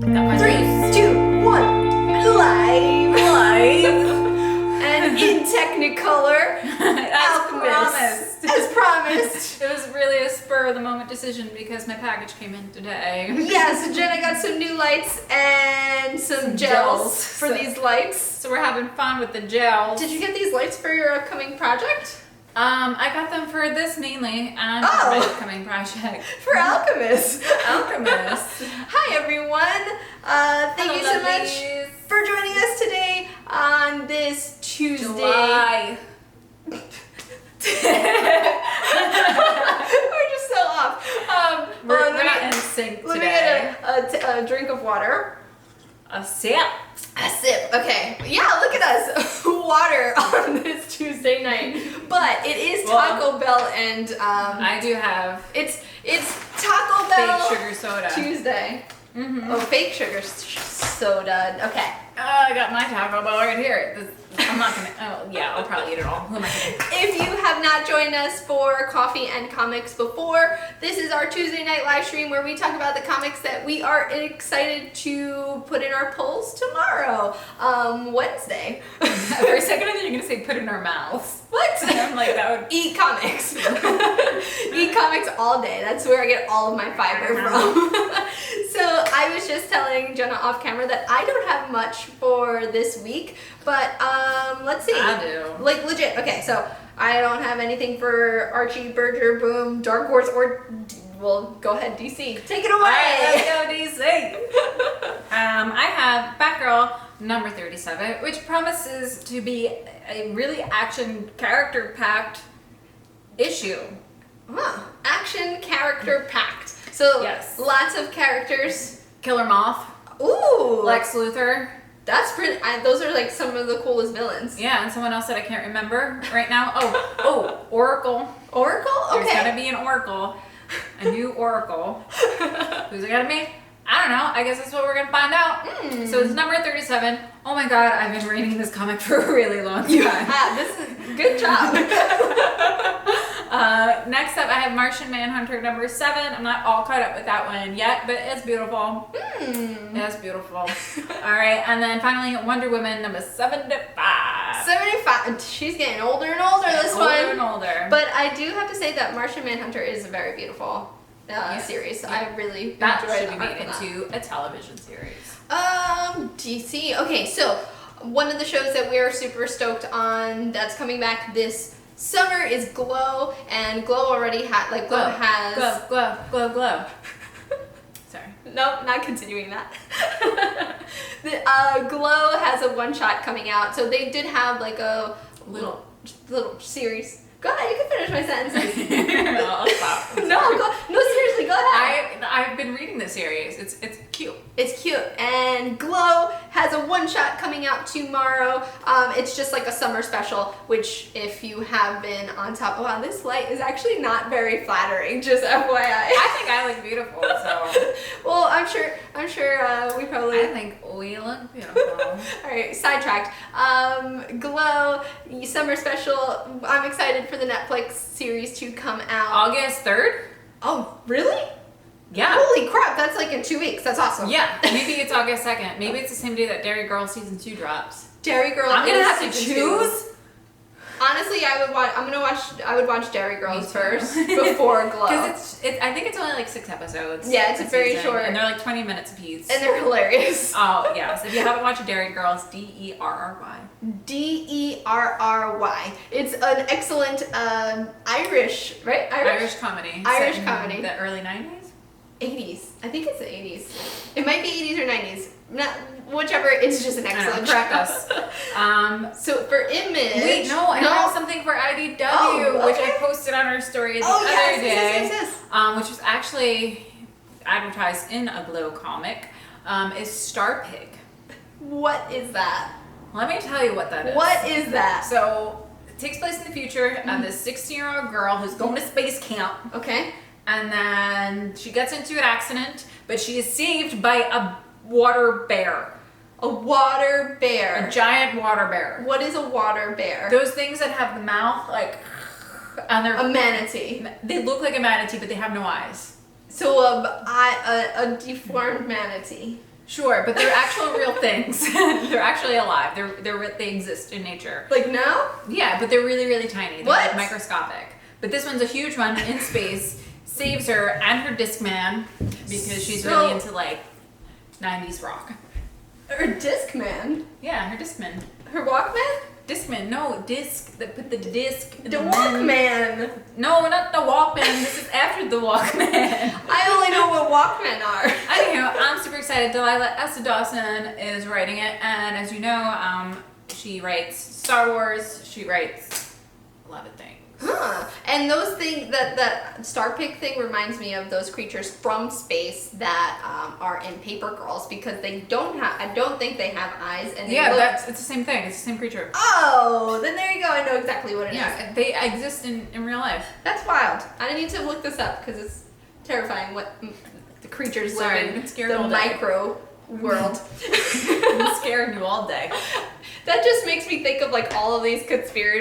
Got my 3, juice. 2, 1. Live. And in Technicolor, Alchemss. As promised. It was really a spur of the moment decision because my package came in today. Yeah, so Jenna got some new lights and some gels for these lights. So we're having fun with the gels. Did you get these lights for your upcoming project? I got them for this mainly and for my upcoming project. For Alchemss. Alchemss. Hi everyone. Thank you so much for joining us today on this Tuesday. July. We're just so off. We're not in sync Let today. me get a drink of water. A sip. A sip. Okay. Yeah, look at us. Water on this Tuesday night. But it is Taco Bell and I do have it's Taco Bell fake sugar soda. Tuesday. Mm-hmm. Oh, fake sugar soda. Okay. I got my Taco Bell right here. I'm not gonna. Oh yeah, I'll probably eat it all. Who am I kidding? If you have not joined us for Coffee and Comics before, this is our Tuesday night live stream where we talk about the comics that we are excited to put in our polls tomorrow, Wednesday. For a second, I thought you were gonna say put in our mouths. What? I'm like that would. Eat comics. Eat comics all day. That's where I get all of my fiber from. So I was just telling Jenna off camera that I don't have much for this week, but let's see. I do. Like legit. Okay, so I don't have anything for Archie, Berger, Boom, Dark Horse, or well, go ahead, DC. Take it away. All right, let's go DC. I have Batgirl number 37, which promises to be a really action character-packed issue. Huh. Action character packed. So Yes. lots of characters. Killer Moth, Ooh. Lex Luthor. That's pretty. Those are like some of the coolest villains. Yeah, and someone else that I can't remember right now. Oh, Oracle. Oracle. Okay. There's gonna be an Oracle, a new Oracle. Who's it gonna be? I don't know. I guess that's what we're gonna find out. So it's number 37. Oh my god, I've been reading this comic for a really long time. This is good job. Next up, I have Martian Manhunter number 7. I'm not all caught up with that one yet, but it's beautiful. It's beautiful. All right, and then finally, Wonder Woman number 75. 75. She's getting older and older. This Older one. and older. But I do have to say that Martian Manhunter is a very beautiful series. Yeah. I really That enjoyed should be the made art for into a television series. DC. Okay, so one of the shows that we're super stoked on that's coming back this summer is Glow, and Glow already had Glow has Glow. Sorry. Nope, not continuing that. Glow has a one-shot coming out, so they did have like a little series. Go ahead, you can finish my sentences. I'll stop. No, seriously, go ahead. I've been reading the series. It's cute. It's cute, and Glow has a one-shot coming out tomorrow. It's just like a summer special, which if you have been on top, wow, this light is actually not very flattering, just FYI. I think I look beautiful, so. Well, I'm sure we probably. I think we look beautiful. All right, sidetracked. Glow summer special. I'm excited for the Netflix series to come out. August 3rd? Oh, really? Yeah. Holy crap! That's like in 2 weeks. That's awesome. Yeah, maybe it's August 2nd. Maybe it's the same day that Derry Girl season 2 drops. Derry Girl. I'm gonna is have to season choose. 2. Honestly, I would watch Derry Me Girls too. first before Glow. Because I think it's only like 6 episodes. Yeah, it's a very season, short. and they're like 20 minutes apiece. And they're hilarious. Oh yeah, so if you haven't watched Derry Girls, Derry. Derry. It's an excellent Irish, right? Irish comedy. Irish set in comedy. The early 90s? 80s. I think it's the 80s. It might be 80s or 90s. Not, whichever, it's just an excellent show. Correct us. So for Image... Wait, no, I have something for IDW, which I posted on our story the other day. Yes. Which was actually advertised in a Glow comic, is Star Pig. What is that? Let me tell you what that is. What is that? So, it takes place in the future, and this 16-year-old girl who's going to space camp, Okay. and then she gets into an accident, but she is saved by a water bear. A water bear. A giant water bear. What is a water bear? Those things that have the mouth, like, and they're... A manatee. They look like a manatee, but they have no eyes. So a deformed manatee. Sure, but they're actual real things. They're actually alive. They exist in nature. Like now? Yeah, but they're really, really tiny. They're What? like microscopic. But this one's a huge one in space. Saves her and her Discman because she's really into like 90s rock. Her Discman? Yeah, her Discman. Her Walkman? Discman, no, disc. They put the disc. The Walkman. No, not the Walkman. This is after the Walkman. I only know what Walkmen are. Anywho, I'm super excited. Delilah S. Dawson is writing it, and as you know, she writes Star Wars. She writes a lot of things. Huh. And those things, that star pick thing reminds me of those creatures from space that are in Paper Girls, because they don't have, I don't think they have eyes. And they look, it's the same thing. It's the same creature. Oh, then there you go. I know exactly what it is. Yeah, they exist in real life. That's wild. I need to look this up because it's terrifying what the creatures Sorry, live I've in been scared the all day. micro world. I'm scared you all day. That just makes me think of like all of these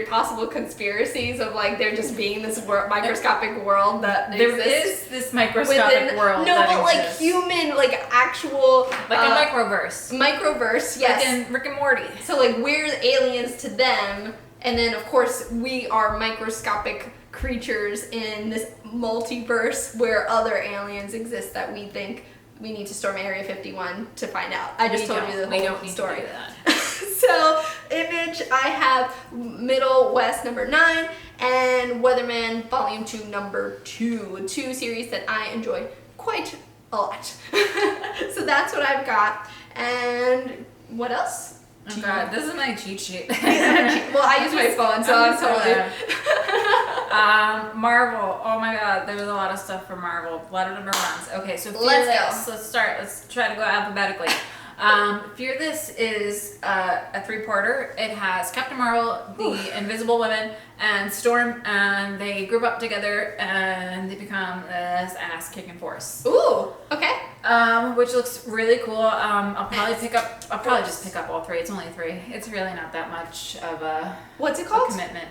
possible conspiracies of like there just being this microscopic world that There exists is this microscopic world no, that but like exists. human, like actual Like a microverse. microverse, yes. Like in Rick and Morty. So like we're the aliens to them, and then of course we are microscopic creatures in this multiverse where other aliens exist that we think we need to storm Area 51 to find out. I just told you the whole story. To do that. So, image, I have Middle West number 9 and Weatherman Volume 2 number 2. 2 series that I enjoy quite a lot. So that's what I've got. And what else? Oh god, this is my cheat sheet. Well, I use my phone, so I'm totally... Marvel. Oh my god, there was a lot of stuff for Marvel. A lot of number ones. Okay, so Let's Fearless. go. Let's start. Let's try to go alphabetically. Fearless is a three-parter. It has Captain Marvel, the Invisible Woman, and Storm, and they group up together and they become this ass-kicking force. Ooh, okay. Which looks really cool. I'll probably just pick up all 3. It's only 3. It's really not that much of a What's it called? commitment.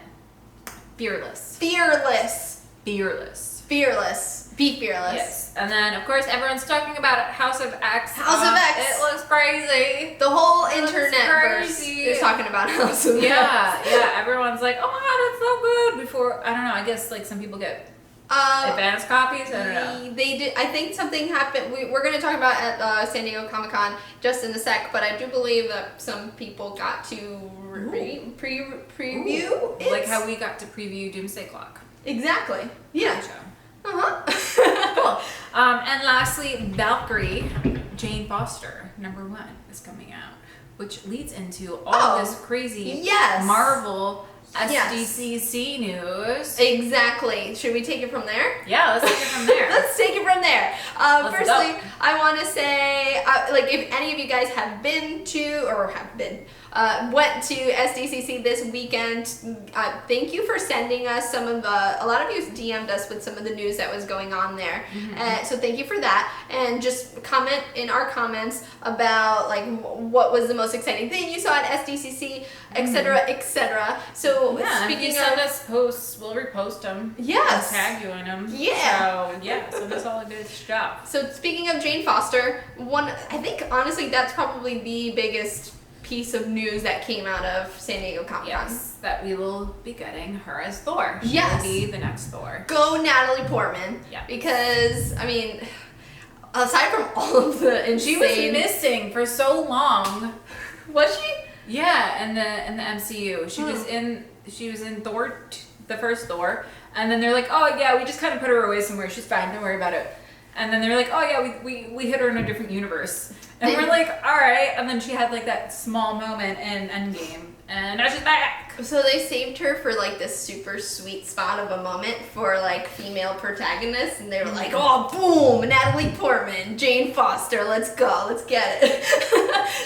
Fearless. Fearless. Fearless. Fearless. Be fearless. Yes. And then, of course, everyone's talking about it. House of X. House of X. It looks crazy. The whole It looks internet crazy. is talking about House of X. Yeah. Everyone's like, oh my god, it's so good. Before, I don't know, I guess like some people get advanced copies. I don't know. They did. I think something happened. We're going to talk about at San Diego Comic-Con just in a sec, but I do believe that some people got to preview it. Like how we got to preview Doomsday Clock. Exactly. Yeah. Show. Uh-huh. Cool. And lastly, Valkyrie, Jane Foster, number 1 is coming out, which leads into all this crazy Marvel SDCC news. Exactly. Should we take it from there? Yeah, let's take it from there. Let's take it from there. Let's Firstly, go. I want to say, like, if any of you guys have been to, or went to SDCC this weekend, thank you for sending us some of the, a lot of you DM'd us with some of the news that was going on there. So thank you for that. And just comment in our comments about, like, what was the most exciting thing you saw at SDCC, etc., etc. So if you send us posts, we'll repost them. Yes. And tag you in them. Yeah. So, send us all the good stuff. So speaking of Jane Foster, I think honestly that's probably the biggest piece of news that came out of San Diego Comic-Con. Yes, that we will be getting her as Thor. She Yes. will be the next Thor. Go Natalie Portman. Yeah. Because, I mean, aside from all of the insane... She was missing for so long. Was she? Yeah, in the MCU. She was in Thor, the first Thor, and then they're like, oh yeah, we just kind of put her away somewhere. She's fine, don't worry about it. And then they're like, oh yeah, we hit her in a different universe. And we're like, all right. And then she had like that small moment in Endgame, and now she's back. So they saved her for like this super sweet spot of a moment for like female protagonists, and they were like, oh boom, Natalie Portman, Jane Foster, let's go, let's get it.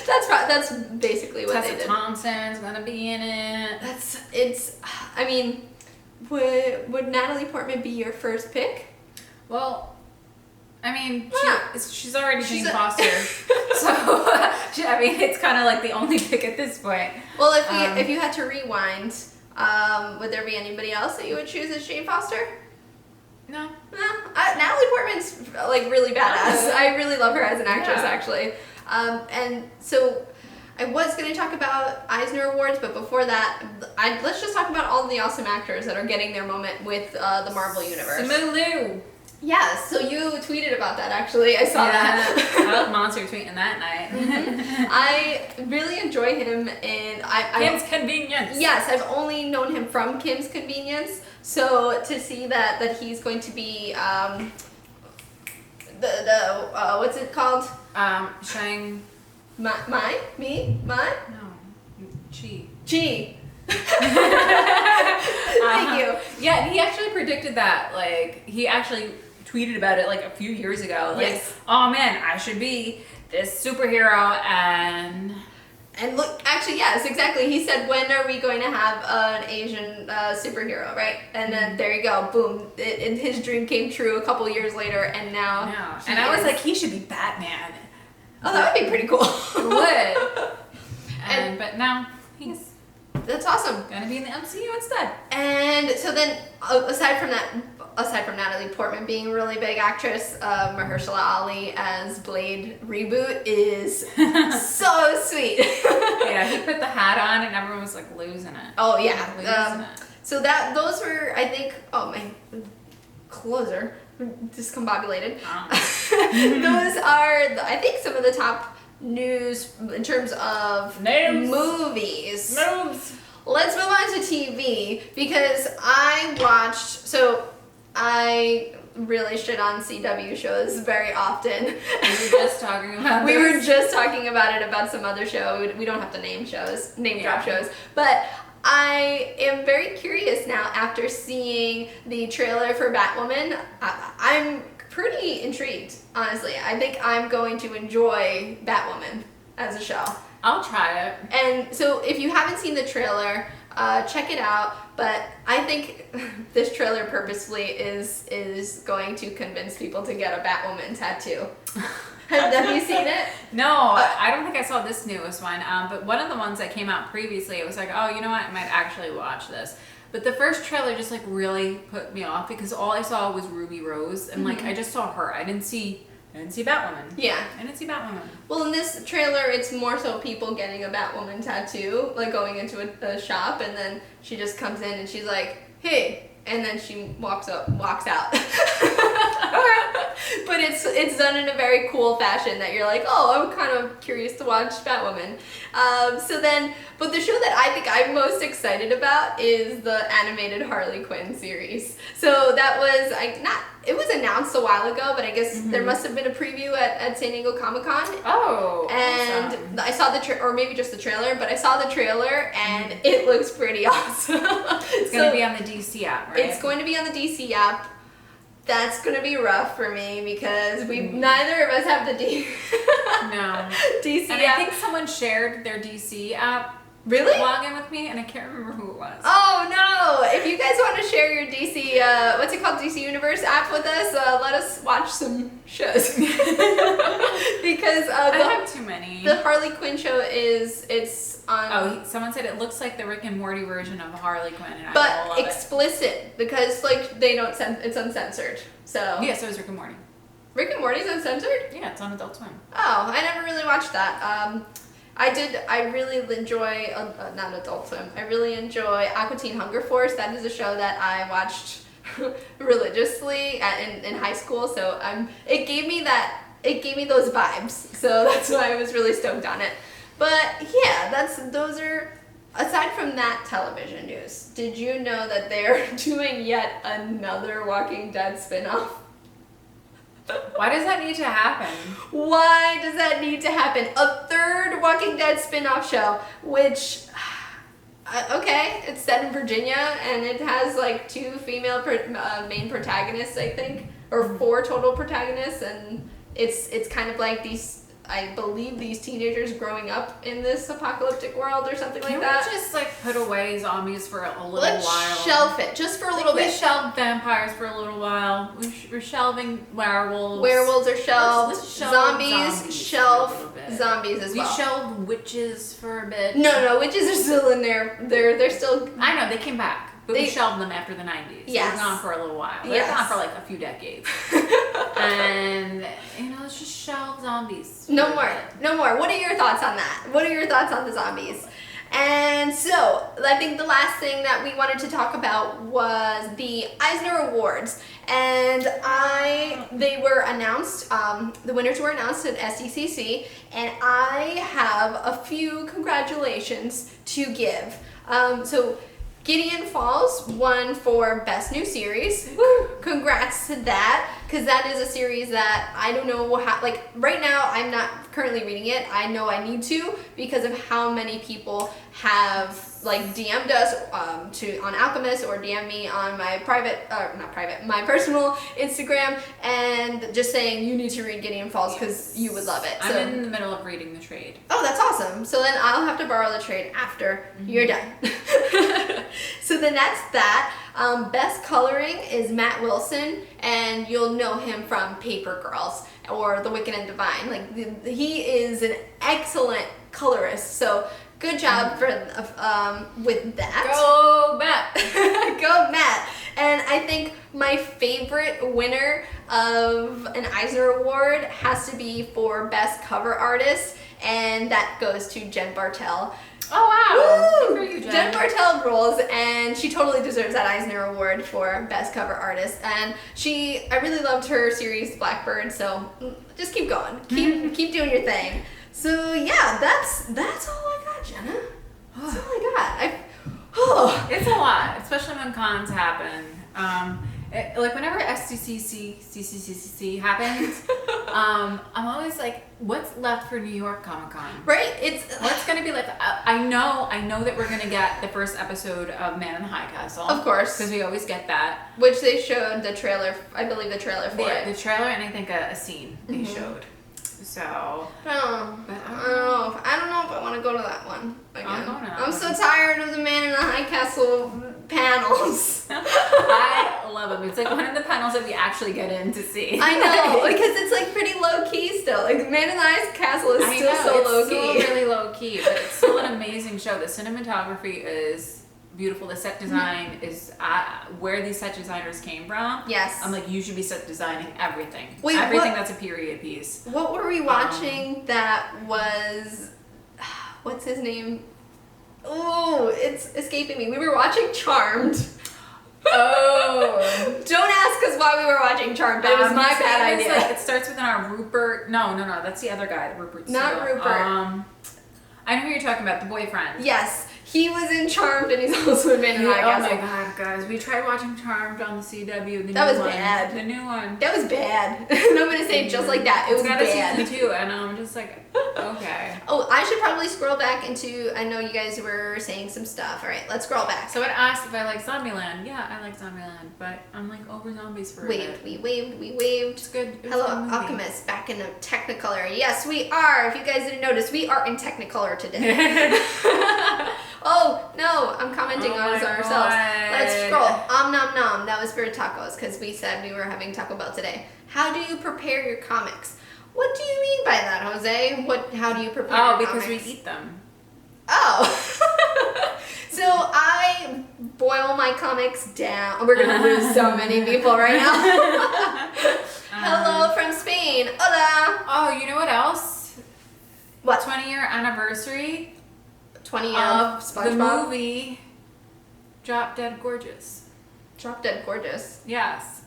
That's basically what they did. Tessa Thompson's gonna be in it. I mean, would Natalie Portman be your first pick? Well, I mean, she's already Jane a- Foster, so I mean, it's kind of like the only pick at this point. Well, if you had to rewind, would there be anybody else that you would choose as Jane Foster? No. No, Natalie Portman's like really badass. I really love her as an actress, Yeah. actually. And so I was going to talk about Eisner Awards, but before that, let's just talk about all the awesome actors that are getting their moment with the Marvel Universe. Simu Yeah, so you tweeted about that, actually. I saw that. I was monster tweeting that night. I really enjoy him in... Kim's Convenience. Yes, I've only known him from Kim's Convenience, so to see that he's going to be... what's it called? Shang... My? No. Chi. Thank you. Yeah, he actually predicted that. Like, he actually tweeted about it like a few years ago. Like, Yes. oh man, I should be this superhero and... And look, actually, yes, exactly. He said, when are we going to have an Asian superhero, right? And then there you go, boom. His dream came true a couple years later, and now... Yeah. And I was like, he should be Batman. Oh, that would be pretty cool. It would. But now he's That's awesome. gonna be in the MCU instead. And so then, aside from Natalie Portman being a really big actress, Mahershala Ali as Blade reboot is so sweet. Yeah, he put the hat on and everyone was like losing it. Oh yeah. Losing it. So those were, I think, my closer discombobulated. Those are, I think, some of the top news in terms of movies. Let's move on to TV, because I really shit on CW shows very often. We were just talking about We this. were just talking about it about some other show. We don't have to name drop shows. But I am very curious now after seeing the trailer for Batwoman. I'm pretty intrigued, honestly. I think I'm going to enjoy Batwoman as a show. I'll try it. And so if you haven't seen the trailer, check it out. But I think this trailer purposefully is going to convince people to get a Batwoman tattoo. Have you seen it? No, I don't think I saw this newest one. But one of the ones that came out previously, it was like, oh, you know what? I might actually watch this. But the first trailer just like really put me off because all I saw was Ruby Rose, and like I just saw her. I didn't see Batwoman. Yeah. I didn't see Batwoman. Well, in this trailer, it's more so people getting a Batwoman tattoo, like going into a shop, and then she just comes in and she's like, hey, and then she walks out. But it's done in a very cool fashion that you're like, oh, I'm kind of curious to watch Batwoman. But the show that I think I'm most excited about is the animated Harley Quinn series. So that was it was announced a while ago, but I guess there must have been a preview at San Diego Comic-Con. Oh, and awesome. I saw or maybe just the trailer, but I saw the trailer and it looks pretty awesome. It's going to be on the DC app, right? It's going to be on the DC app. That's going to be rough for me because neither of us have the DC And app. I think someone shared their DC app Really? login with me, and I can't remember who it was. Oh no! If you guys want to share your DC, what's it called, DC Universe app with us, let us watch some shows. Because I have too many. the Harley Quinn show it's on. Oh, someone said it looks like the Rick and Morty version of Harley Quinn, and I but love it. explicit because like they don't it's uncensored. So Yeah, so is Rick and Morty. Rick and Morty's uncensored? Yeah, it's on Adult Swim. Oh, I never really watched that. I really enjoy, not Adult Swim, I really enjoy Aqua Teen Hunger Force. That is a show that I watched religiously in high school, so it gave me those vibes, so that's why I was really stoked on it. But yeah, those are, aside from that television news, did you know that they're doing yet another Walking Dead spinoff? Why does that need to happen? Why does that need to happen? A third Walking Dead spin-off show, which, okay, it's set in Virginia, and it has like 2 female main protagonists, I think, or 4 total protagonists, and it's kind of like I believe these teenagers growing up in this apocalyptic world or something like that. Can we just like put away zombies for a little Let's while? shelf it, just for a little We bit. shelved vampires for a little while. We're shelving werewolves. Werewolves are shelved. Let's shelve zombies, for a shelf little bit. zombies as well. We shelved witches for a bit. No, witches are still in there. They're still. I know, they came back. but we shelved them after the 90s. Yes. They were gone for a little while. They Yes. were gone for like a few decades. And, let's just shelve zombies. No more. No more. What are your thoughts on that? What are your thoughts on the zombies? And so, I think the last thing that we wanted to talk about was the Eisner Awards. And they were announced, the winners were announced at SDCC, and I have a few congratulations to give. So, Gideon Falls won for Best New Series. Woo! Congrats to that, because that is a series that I don't know how, like, right now I'm not currently reading it. I know I need to because of how many people have, like, DM'd us on Alchemss or DM me on my my personal Instagram and just saying you need to read Gideon Falls because you would love it. I'm in the middle of reading the trade. Oh, that's awesome. So then I'll have to borrow the trade after you're done. So then that's that. Best coloring is Matt Wilson, and you'll know him from Paper Girls or The Wicked and Divine. Like, he is an excellent colorist. So good job with that. Go Matt! Go Matt! And I think my favorite winner of an Eisner Award has to be for Best Cover Artist, and that goes to Jen Bartel. Oh wow! Woo! Good for you, Jen Bartel rules, and she totally deserves that Eisner Award for Best Cover Artist. And I really loved her series Blackbird, so just keep going, keep doing your thing. So yeah, that's all I got, Jenna. That's all I got. It's a lot, especially when cons happen. Like whenever SDCC happens, I'm always like, what's left for New York Comic Con? Right? What's gonna be like? I know that we're gonna get the first episode of Man in the High Castle, of course, because we always get that. Which they showed the trailer. I believe the trailer for it. The trailer, and I think a scene they showed. So I don't know if I want to go to that one again. I'm so one. tired of the Man in the High Castle panels. I love them. It's like one of the panels that we actually get in to see. I know, because it's like pretty low key still. Like Man in the High Castle is still so low key. It's still really low key, but it's still an amazing show. The cinematography is beautiful. The set design is where these set designers came from. Yes. I'm like, you should be set designing everything. Wait, everything that's a period piece. What were we watching that was, what's his name? Oh, it's escaping me. We were watching Charmed. Oh. Don't ask us why we were watching Charmed, but it was my bad idea. Like, it starts with Rupert. No, that's the other guy. Rupert. Not Steele. Rupert. I know who you're talking about. The boyfriend. Yes. He was in Charmed, and he's also in Man in the High Castle. Oh my god, guys. We tried watching Charmed on the CW. That was bad. The new one. That was bad. I'm going to say it just like that. It was bad. It's got a season 2, and I'm just like, okay. Oh, I should probably scroll back into, I know you guys were saying some stuff. All right, let's scroll back. So it asked if I like Zombieland. Yeah, I like Zombieland, but I'm like over zombies for a bit. We waved. It's good. Hello, Alchemss, back in a Technicolor. Yes, we are. If you guys didn't notice, we are in Technicolor today. Oh, no, I'm commenting on us ourselves. Let's scroll. Nom nom. That was for tacos, because we said we were having Taco Bell today. How do you prepare your comics? What do you mean by that, Jose? How do you prepare your comics? Oh, because we eat them. Oh. So I boil my comics down. We're going to lose so many people right now. Hello from Spain. Hola. Oh, you know what else? What? 20-year anniversary 20 of SpongeBob. The movie Drop Dead Gorgeous. Drop Dead Gorgeous. Yes.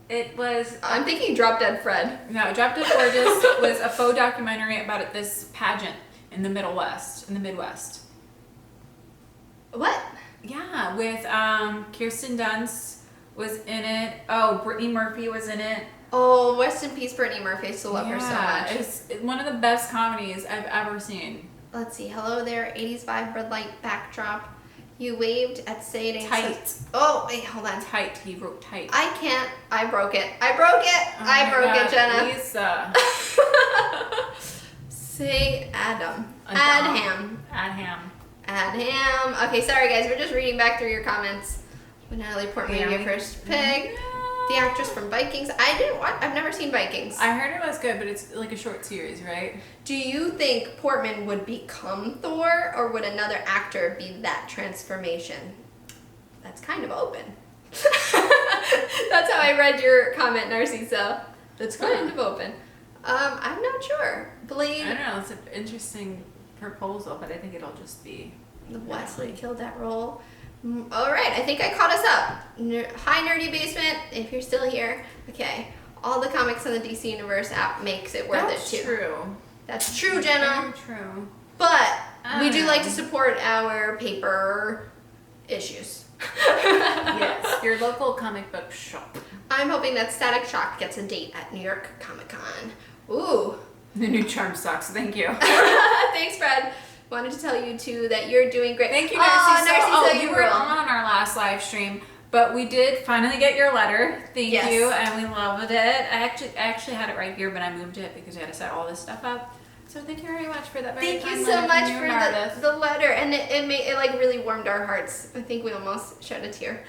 It was... I'm thinking Drop Dead Fred. No, Drop Dead Gorgeous was a faux documentary about this pageant in the Midwest. What? Yeah, with Kirsten Dunst was in it. Oh, Brittany Murphy was in it. Oh, rest in peace, Brittany Murphy. I still love her so much. It's one of the best comedies I've ever seen. Let's see. Hello there, 80s vibe red light backdrop. You waved at saying Tight. Oh, wait, hold on. Tight. He wrote tight. I can't. I broke it. I broke it, Jenna. Lisa. Say Adam. Adham. Adham. Okay, sorry guys. We're just reading back through your comments. Natalie Portman, your first pick. The actress from Vikings. I've never seen Vikings. I heard it was good, but it's like a short series, right? Do you think Portman would become Thor, or would another actor be that transformation? That's kind of open. That's how I read your comment, Narciso. That's kind of open. I'm not sure. Blade. I don't know. It's an interesting proposal, but I think it'll just be. Wesley killed that role. All right, I think I caught us up. Hi, Nerdy Basement, if you're still here. Okay, all the comics in the DC Universe app makes it worth it too. That's true. That's true, Jenna. Very true. But we do like to support our paper issues. Yes, your local comic book shop. I'm hoping that Static Shock gets a date at New York Comic Con. Ooh. The new charm sucks. Thank you. Thanks, Fred. Wanted to tell you too that you're doing great. Thank you, Narciso. Narciso, You were on our last live stream, but we did finally get your letter. Thank you, and we loved it. I actually had it right here, but I moved it because I had to set all this stuff up. So thank you very much for that. Thank you so much for the letter, and it like really warmed our hearts. I think we almost shed a tear.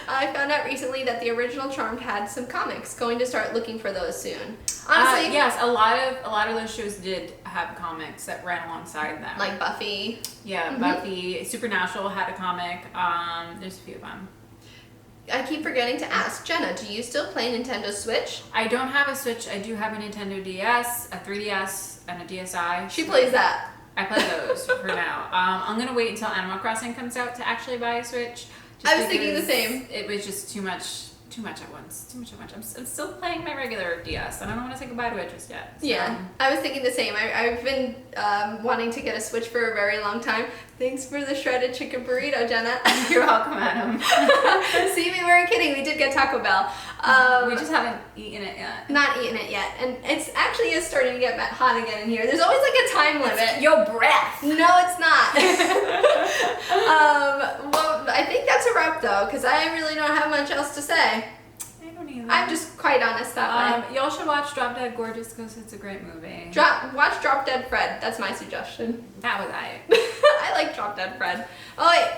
I found out recently that the original Charmed had some comics. Going to start looking for those soon. Honestly, yes, a lot of those shows did have comics that ran alongside them. like Buffy. Yeah, Buffy, Supernatural had a comic. There's a few of them. I keep forgetting to ask, Jenna, do you still play Nintendo Switch? I don't have a Switch. I do have a Nintendo DS, a 3DS, and a DSi. She plays that. I play those for now. I'm gonna wait until Animal Crossing comes out to actually buy a Switch. I was thinking the same. It was just too much at once. I'm still playing my regular DS, and I don't want to say goodbye to it just yet. So. Yeah, I was thinking the same. I've been wanting to get a Switch for a very long time. Thanks for the shredded chicken burrito, Jenna. You're welcome, Adam. See, we weren't kidding. We did get Taco Bell. We just haven't eaten it yet. Not eaten it yet, and it's actually is starting to get hot again in here. There's always like a time limit. It's your breath. No, it's not. Well, I think that's a wrap though, because I really don't have much else to say. I don't either. I'm just quite honest that way. Y'all should watch Drop Dead Gorgeous because it's a great movie. Watch Drop Dead Fred. That's my suggestion. That was I. I like Drop Dead Fred. Oh wait.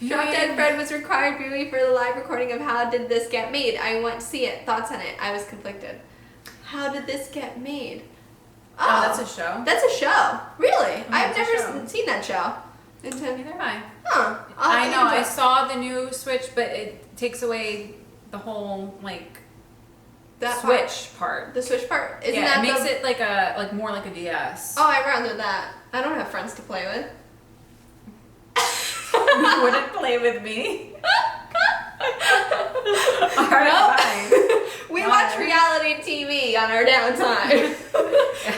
Drop Dead Fred was required viewing for the live recording of How Did This Get Made. I want to see it. Thoughts on it? I was conflicted. How did this get made? Oh, that's a show? That's a show. Really? Oh, I've that's a never seen that show. Neither have I. Huh. I know. I saw the new Switch, but it takes away the whole like that Switch part. The Switch part. Isn't yeah, that it makes it like more like a DS. Oh, I'd rather that. I don't have friends to play with. You wouldn't play with me. Alright, fine. We watch reality TV on our downtime,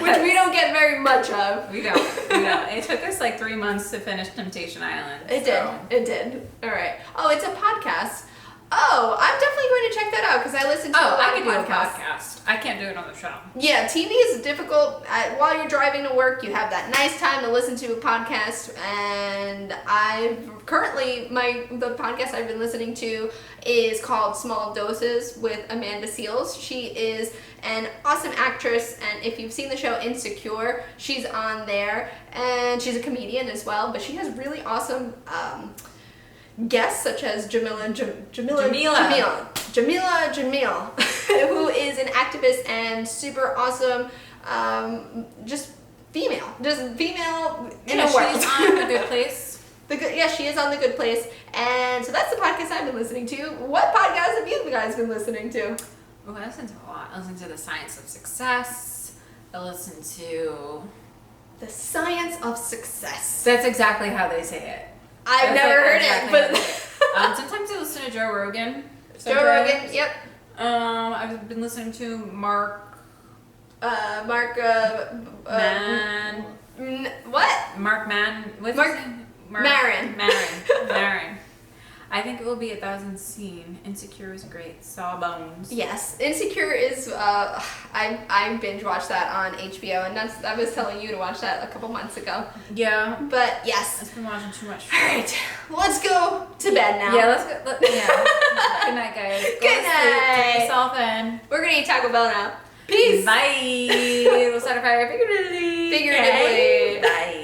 which we don't get very much of. We don't. It took us like 3 months to finish Temptation Island. It did. All right. Oh, it's a podcast. Oh, I'm definitely going to check that out because I listen to a lot I of can do a podcasts. podcast. I can't do it on the show. Yeah, TV is difficult. While you're driving to work, you have that nice time to listen to a podcast. And I've currently, the podcast I've been listening to is called Small Doses with Amanda Seales. She is an awesome actress, and if you've seen the show Insecure, she's on there. And she's a comedian as well, but she has really awesome guests such as Jamila, who is an activist and super awesome, just female in a world. She's on The Good Place. She is on The Good Place, and so that's the podcast I've been listening to. What podcast have you guys been listening to? Oh, I listen to a lot. I listen to The Science of Success. I listen to The Science of Success. That's exactly how they say it. I've never heard it, but sometimes I listen to Joe Rogan. Joe Rogan, yep. I've been listening to Mark. What? Mark Mann. What's his name? Maron. I think it will be 1,000 Scene. Insecure is great. Sawbones. Yes, Insecure is. I binge watched that on HBO, and I was telling you to watch that a couple months ago. Yeah. But yes, I've been watching too much. All right, let's go to bed now. Yeah, let's go. Yeah. Good night, guys. Good night. Take yourself in. We're gonna eat Taco Bell now. Peace. Bye. We'll start a fire figuratively. Figuratively. Bye.